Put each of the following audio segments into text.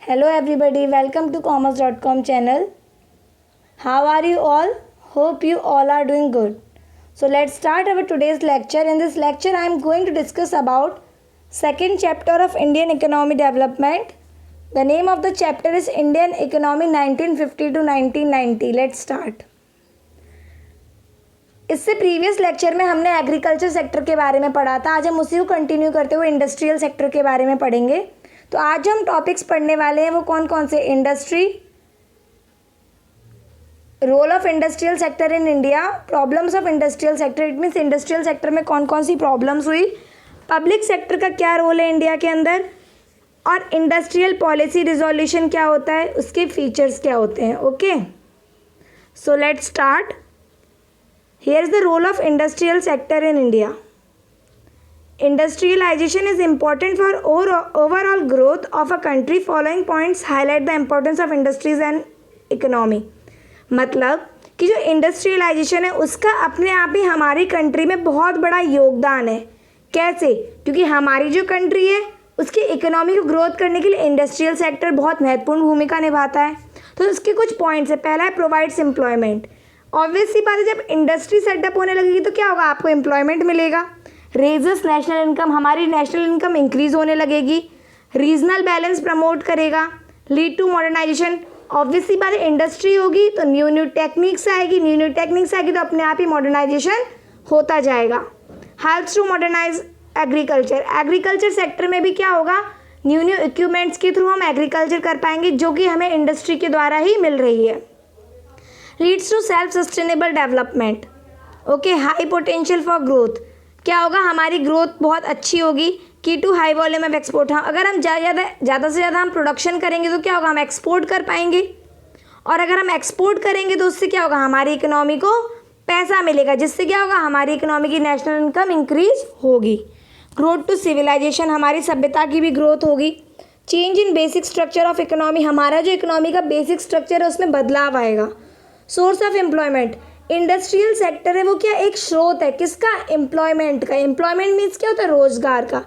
Hello everybody, welcome to commerce.com channel. How are you all? Hope you all are doing good. So let's start our today's lecture. In this lecture I am going to discuss about second chapter of Indian economy development. The name of the chapter is Indian economy 1950 to 1990. Let's start. इससे previous lecture में हमने agriculture sector के बारे में पढ़ा था. आज हम उसी को कंटिन्यू करते हुए इंडस्ट्रियल सेक्टर के बारे में पढ़ेंगे. तो आज जो हम टॉपिक्स पढ़ने वाले हैं वो कौन कौन से? Industry, role of industrial sector in India, problems of industrial sector. It means industrial sector में कौन कौन सी प्रॉब्लम्स हुई, पब्लिक सेक्टर का क्या रोल है इंडिया के अंदर, और इंडस्ट्रियल पॉलिसी रिजोल्यूशन क्या होता है, उसके फीचर्स क्या होते हैं. Okay, so let's start. Here is the role of industrial sector in India. Industrialization is important for overall growth of a country. Following points highlight the importance of industries and economy. मतलब कि जो industrialisation है उसका अपने आप ही हमारी country में बहुत बड़ा योगदान है. कैसे? क्योंकि हमारी जो कंट्री है उसकी इकोनॉमी को ग्रोथ करने के लिए इंडस्ट्रियल सेक्टर बहुत महत्वपूर्ण भूमिका निभाता है. तो उसके कुछ पॉइंट्स है. पहला है प्रोवाइड्स एम्प्लॉयमेंट. ऑब्वियसली बात है, जब इंडस्ट्री सेटअप होने लगेगी तो क्या होगा, आपको एम्प्लॉयमेंट मिलेगा. रेजेस नेशनल इनकम, हमारी नेशनल इनकम इंक्रीज होने लगेगी. रीजनल बैलेंस प्रमोट करेगा. Lead to modernisation. ऑब्वियसली बात है, इंडस्ट्री होगी तो न्यू न्यू टेक्निक्स आएगी. न्यू न्यू टेक्निक्स आएगी तो अपने आप ही मॉडर्नाइजेशन होता जाएगा. Helps to modernise agriculture. Agriculture sector में भी क्या होगा, न्यू न्यू इक्विपमेंट्स के थ्रू हम एग्रीकल्चर कर पाएंगे जो कि हमें इंडस्ट्री के द्वारा ही मिल रही है. Leads to self sustainable development. Okay, high potential for growth. क्या होगा, हमारी ग्रोथ बहुत अच्छी होगी. Key to high volume of export. हाँ, अगर हम ज़्यादा से ज़्यादा हम प्रोडक्शन करेंगे तो क्या होगा, हम एक्सपोर्ट कर पाएंगे. और अगर हम एक्सपोर्ट करेंगे तो उससे क्या होगा, हमारी इकोनॉमी को पैसा मिलेगा, जिससे क्या होगा, हमारी इकोनॉमी की नेशनल इनकम इंक्रीज होगी. Growth to civilisation. हमारी सभ्यता की भी ग्रोथ होगी. Change in basic structure of economy. हमारा जो इकोनॉमी का बेसिक स्ट्रक्चर है उसमें बदलाव आएगा. Source of employment. Industrial sector है वो क्या, एक स्रोत है किसका, एम्प्लॉयमेंट का. एम्प्लॉयमेंट मीन्स क्या होता है, रोजगार का.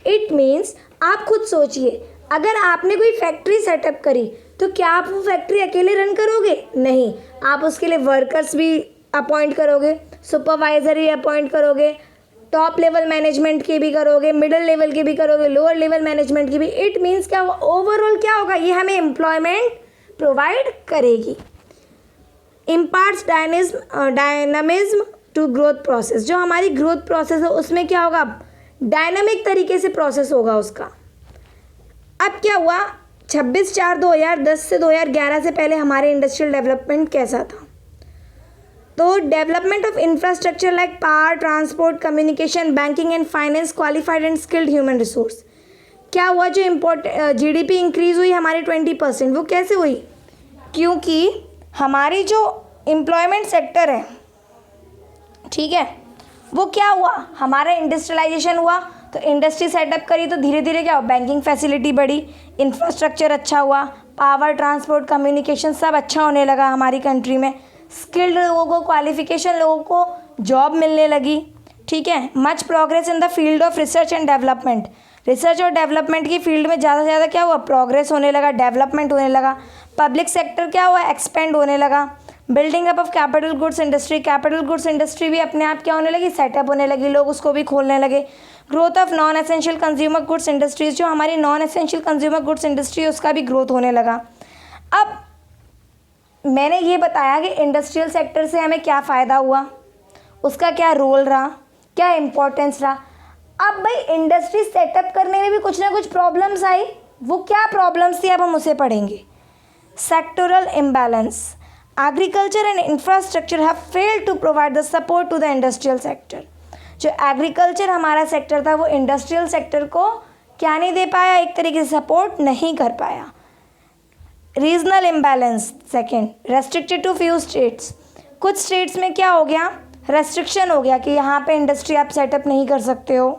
इट मीन्स आप खुद सोचिए, अगर आपने कोई फैक्ट्री सेटअप करी तो क्या आप वो फैक्ट्री अकेले रन करोगे? नहीं, आप उसके लिए वर्कर्स भी अपॉइंट करोगे, सुपरवाइजर भी अपॉइंट करोगे, टॉप लेवल मैनेजमेंट के भी करोगे, मिडिल लेवल के भी करोगे, लोअर लेवल मैनेजमेंट की भी. इट मीन्स क्या होगा, ओवरऑल क्या होगा, ये हमें एम्प्लॉयमेंट प्रोवाइड करेगी. Imparts dynamism to growth process. जो हमारी ग्रोथ प्रोसेस है उसमें क्या होगा, डायनामिक तरीके से प्रोसेस होगा उसका. अब क्या हुआ, 26/4/2010 से 2011 से पहले हमारे इंडस्ट्रियल डेवलपमेंट कैसा था. तो development of infrastructure like power, transport, communication, banking and finance, qualified and skilled human resource. क्या हुआ, जो GDP इंक्रीज हुई हमारी 20%, वो कैसे हुई, क्योंकि हमारी जो एम्प्लॉयमेंट सेक्टर है, ठीक है, वो क्या हुआ, हमारा इंडस्ट्रियलाइजेशन हुआ. तो इंडस्ट्री सेटअप करी तो धीरे धीरे क्या हुआ, बैंकिंग फैसिलिटी बढ़ी, इंफ्रास्ट्रक्चर अच्छा हुआ, पावर, ट्रांसपोर्ट, कम्युनिकेशन सब अच्छा होने लगा हमारी कंट्री में. स्किल्ड लोगों को, क्वालिफिकेशन लोगों को जॉब मिलने लगी. ठीक है, much progress in the field of research and development. Research और डेवलपमेंट की फील्ड में ज़्यादा से ज़्यादा क्या हुआ, प्रोग्रेस होने लगा, डेवलपमेंट होने लगा. पब्लिक सेक्टर क्या हुआ, एक्सपेंड होने लगा. Building up of capital goods industry. Capital goods industry भी अपने आप क्या होने लगी, सेटअप होने लगी, लोग उसको भी खोलने लगे. Growth of non essential consumer goods industries. जो हमारी non essential consumer goods industry है उसका भी ग्रोथ होने लगा. अब मैंने ये बताया कि इंडस्ट्रियल सेक्टर से हमें क्या फ़ायदा हुआ, उसका क्या रोल रहा, क्या इम्पोर्टेंस रहा. अब भाई इंडस्ट्री सेटअप करने में भी कुछ ना कुछ प्रॉब्लम्स आई. वो क्या प्रॉब्लम्स थी, अब हम उसे पढ़ेंगे. Sectoral imbalance. Agriculture and infrastructure have failed to provide the support to the industrial sector. जो एग्रीकल्चर हमारा सेक्टर था वो इंडस्ट्रियल सेक्टर को क्या नहीं दे पाया, एक तरीके से सपोर्ट नहीं कर पाया. Regional imbalance. Second, restricted to few states. कुछ स्टेट्स में क्या हो गया, रेस्ट्रिक्शन हो गया कि यहाँ पे इंडस्ट्री आप सेटअप नहीं कर सकते हो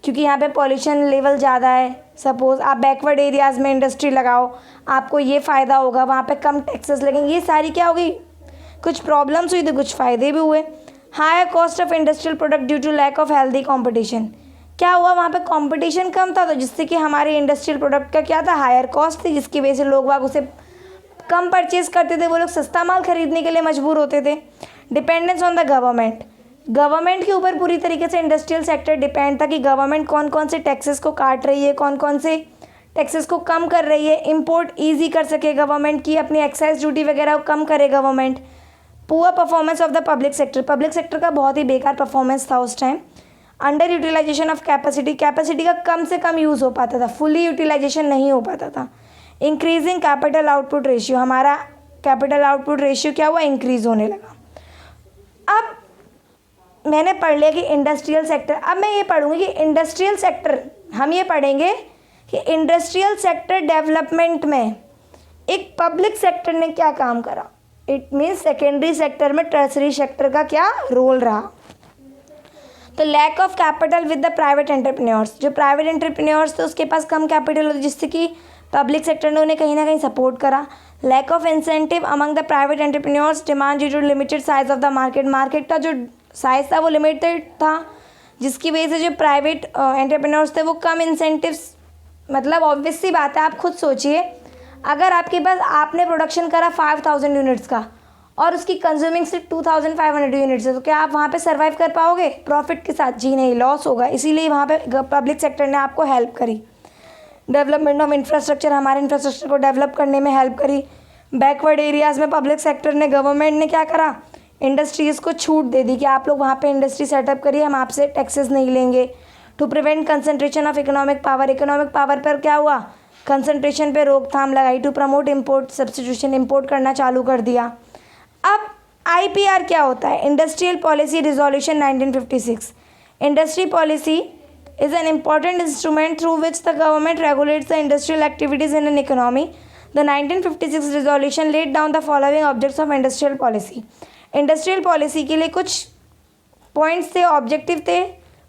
क्योंकि यहाँ पे पॉल्यूशन लेवल ज़्यादा है. सपोज़ आप बैकवर्ड एरियाज़ में इंडस्ट्री लगाओ, आपको ये फ़ायदा होगा, वहाँ पे कम टैक्सेस लगेंगे. ये सारी क्या हो गई, कुछ प्रॉब्लम्स हुई तो कुछ फ़ायदे भी हुए. Higher cost of industrial product due to lack of healthy competition. क्या हुआ, वहाँ पे कंपटीशन कम था, तो जिससे कि हमारे इंडस्ट्रियल प्रोडक्ट का क्या था, हायर कॉस्ट थी, जिसकी वजह से लोग बाग उसे कम परचेज करते थे, वो लोग सस्ता माल खरीदने के लिए मजबूर होते थे। Dependence on the government, government के ऊपर पूरी तरीके से इंडस्ट्रियल सेक्टर डिपेंड था कि गवर्नमेंट कौन कौन से टैक्सेस को काट रही है, कौन कौन से टैक्सेस को कम कर रही है, इंपोर्ट ईजी कर सके गवर्नमेंट की, अपनी एक्साइज ड्यूटी वगैरह को कम करे government. Poor performance of the public sector, public sector का बहुत ही बेकार परफॉर्मेंस था उस time. Under utilisation of capacity, capacity का कम से कम यूज़ हो पाता था, फुली यूटिलाइजेशन नहीं हो पाता था। इंक्रीजिंग कैपिटल आउटपुट रेशियो, हमारा कैपिटल आउटपुट रेशियो क्या हुआ, इंक्रीज होने लगा। अब मैंने पढ़ लिया कि इंडस्ट्रियल सेक्टर, अब मैं ये पढ़ूंगी कि इंडस्ट्रियल सेक्टर, हम ये पढ़ेंगे कि इंडस्ट्रियल सेक्टर डेवलपमेंट में एक पब्लिक सेक्टर ने क्या काम करा। इट मीन्स सेकेंडरी सेक्टर में टर्सरी सेक्टर का क्या रोल रहा। तो lack of capital with the private entrepreneurs, जो प्राइवेट एंटरप्रेन्योर्स थे उसके पास कम कैपिटल होता, जिससे कि पब्लिक सेक्टर ने उन्हें कहीं ना कहीं सपोर्ट करा। Lack of incentive among the private entrepreneurs, demand due to limited size of the market, market का जो साइज था वो लिमिटेड था, जिसकी वजह से जो प्राइवेट एंटरप्रेन्योर्स थे वो कम इंसेंटिव्स, मतलब ऑब्वियस सी बात है, आप खुद सोचिए, अगर आपके पास आपने प्रोडक्शन करा 5000 यूनिट्स का और उसकी कंज्यूमिंग सिर्फ 2500 यूनिट्स है, तो क्या आप वहाँ पे सर्वाइव कर पाओगे प्रॉफिट के साथ? जी नहीं, लॉस होगा। इसीलिए वहाँ पे पब्लिक सेक्टर ने आपको हेल्प करी। डेवलपमेंट ऑफ इंफ्रास्ट्रक्चर, हमारे इंफ्रास्ट्रक्चर को डेवलप करने में हेल्प करी। बैकवर्ड एरियाज़ में पब्लिक सेक्टर ने, गवर्नमेंट ने क्या करा, इंडस्ट्रीज़ को छूट दे दी कि आप लोग वहाँ पे इंडस्ट्री सेटअप करिए, हम आपसे टैक्सेस नहीं लेंगे। To prevent concentration of economic power, economic power पर क्या हुआ, कंसंट्रेशन पे रोकथाम लगाई। To promote import substitution, import करना चालू कर दिया। अब IPR क्या होता है, industrial policy resolution 1956। Industry policy is an important instrument through which the government regulates the industrial activities in an economy. The 1956 resolution laid down the following objects of industrial policy. Industrial policy के लिए कुछ points थे, objective थे,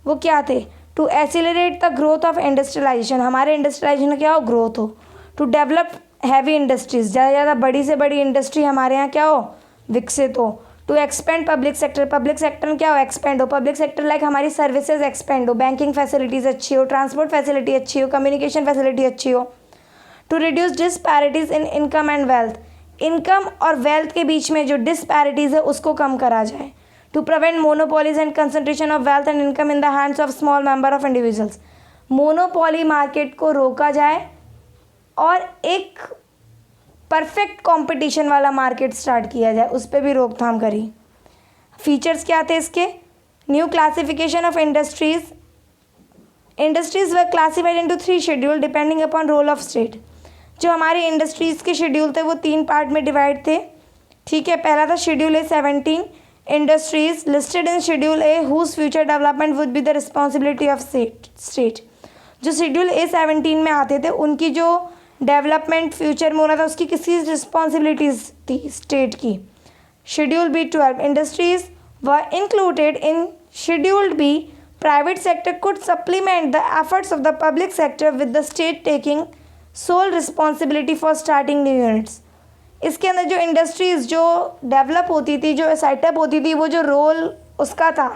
वो क्या थे? To accelerate the growth of industrialisation, हमारे industrialisation क्या हो, ग्रोथ हो। टू डेवलप हैवी इंडस्ट्रीज, ज़्यादा से ज़्यादा बड़ी से बड़ी इंडस्ट्री हमारे यहाँ क्या हो, विकसित हो। To expand public sector, public sector में क्या हो, एक्सपेंड हो। पब्लिक सेक्टर लाइक हमारी सर्विसेज एक्सपेंड हो, बैंकिंग फैसिलिटीज़ अच्छी हो, ट्रांसपोर्ट फैसिलिटी अच्छी हो, कम्युनिकेशन फैसिलिटी अच्छी हो। To reduce disparities in income and wealth, income और वेल्थ के बीच में जो डिस्पैरिटीज़ है उसको कम करा जाए। To prevent monopolies and concentration of wealth and income in the hands of small member of individuals, monopoly market को रोका जाए और एक परफेक्ट कंपटीशन वाला मार्केट स्टार्ट किया जाए, उस पर भी रोकथाम करी। फीचर्स क्या थे इसके? New classification of industries, industries were classified into 3 schedule depending upon role of state. जो हमारे इंडस्ट्रीज़ के शेड्यूल थे वो 3 पार्ट में डिवाइड थे, ठीक है। पहला था schedule A 17, industries listed in schedule A whose future development would be the responsibility of state. जो शेड्यूल ए 17 में आते थे उनकी जो डेवलपमेंट फ्यूचर में होना था उसकी किसी रिस्पॉन्सिबिलिटीज़ थी स्टेट की। Schedule B 12, industries were included in scheduled B, private sector could supplement the efforts of the public sector with the state taking sole responsibility for starting new units. इसके अंदर जो इंडस्ट्रीज़ जो develop होती थी, जो setup होती थी, वो जो रोल उसका था,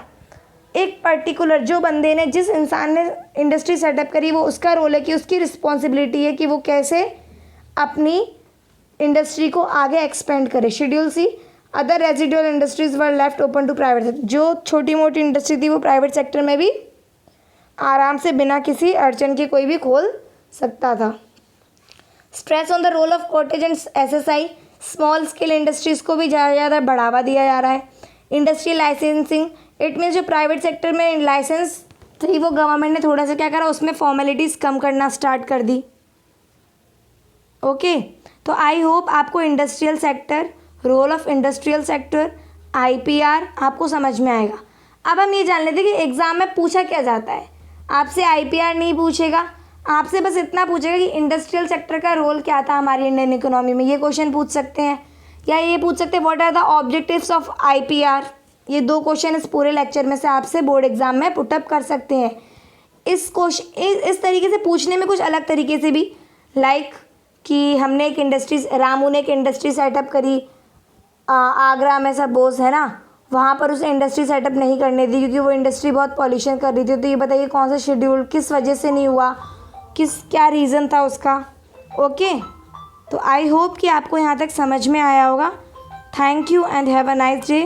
एक पर्टिकुलर जो बंदे ने, जिस इंसान ने इंडस्ट्री सेटअप करी, वो उसका रोल है कि उसकी रिस्पॉन्सिबिलिटी है कि वो कैसे अपनी इंडस्ट्री को आगे एक्सपेंड करे। Schedule C, other residual industries were left open to private sector, जो छोटी मोटी इंडस्ट्री थी वो प्राइवेट सेक्टर में भी आराम से बिना किसी अड़चन के कोई भी खोल सकता था। Stress on the role of cottage and SSI, small scale industries को भी ज़्यादा से ज़्यादा बढ़ावा दिया जा रहा है। इंडस्ट्री लाइसेंसिंग, इट मीन्स जो प्राइवेट सेक्टर में लाइसेंस थी वो गवर्नमेंट ने थोड़ा सा क्या करा, उसमें फॉर्मेलिटीज़ कम करना स्टार्ट कर दी। ओके, तो आई होप आपको industrial sector, role of industrial sector, IPR आपको समझ में आएगा। अब हम ये जान लेते हैं कि एग्ज़ाम में पूछा क्या जाता है। आपसे IPR नहीं पूछेगा, आपसे बस इतना पूछेगा कि इंडस्ट्रियल सेक्टर का रोल क्या था हमारी इंडियन इकोनॉमी में, ये क्वेश्चन पूछ सकते हैं। या ये पूछ सकते हैं what are the objectives of IPR। ये 2 क्वेश्चन इस पूरे लेक्चर में से आपसे बोर्ड एग्जाम में पुटअप कर सकते हैं। इस तरीके से पूछने में कुछ अलग तरीके से भी, लाइक कि हमने एक इंडस्ट्री, रामू ने एक इंडस्ट्री सेटअप करी आगरा में, सपोज है ना, वहाँ पर उसे इंडस्ट्री सेटअप नहीं करने दी क्योंकि वो इंडस्ट्री बहुत पॉल्यूशन कर रही थी। तो ये बताइए कौन सा शेड्यूल किस वजह से नहीं हुआ, क्या रीज़न था उसका। ओके, तो आई होप कि आपको यहाँ तक समझ में आया होगा। Thank you and have a nice day.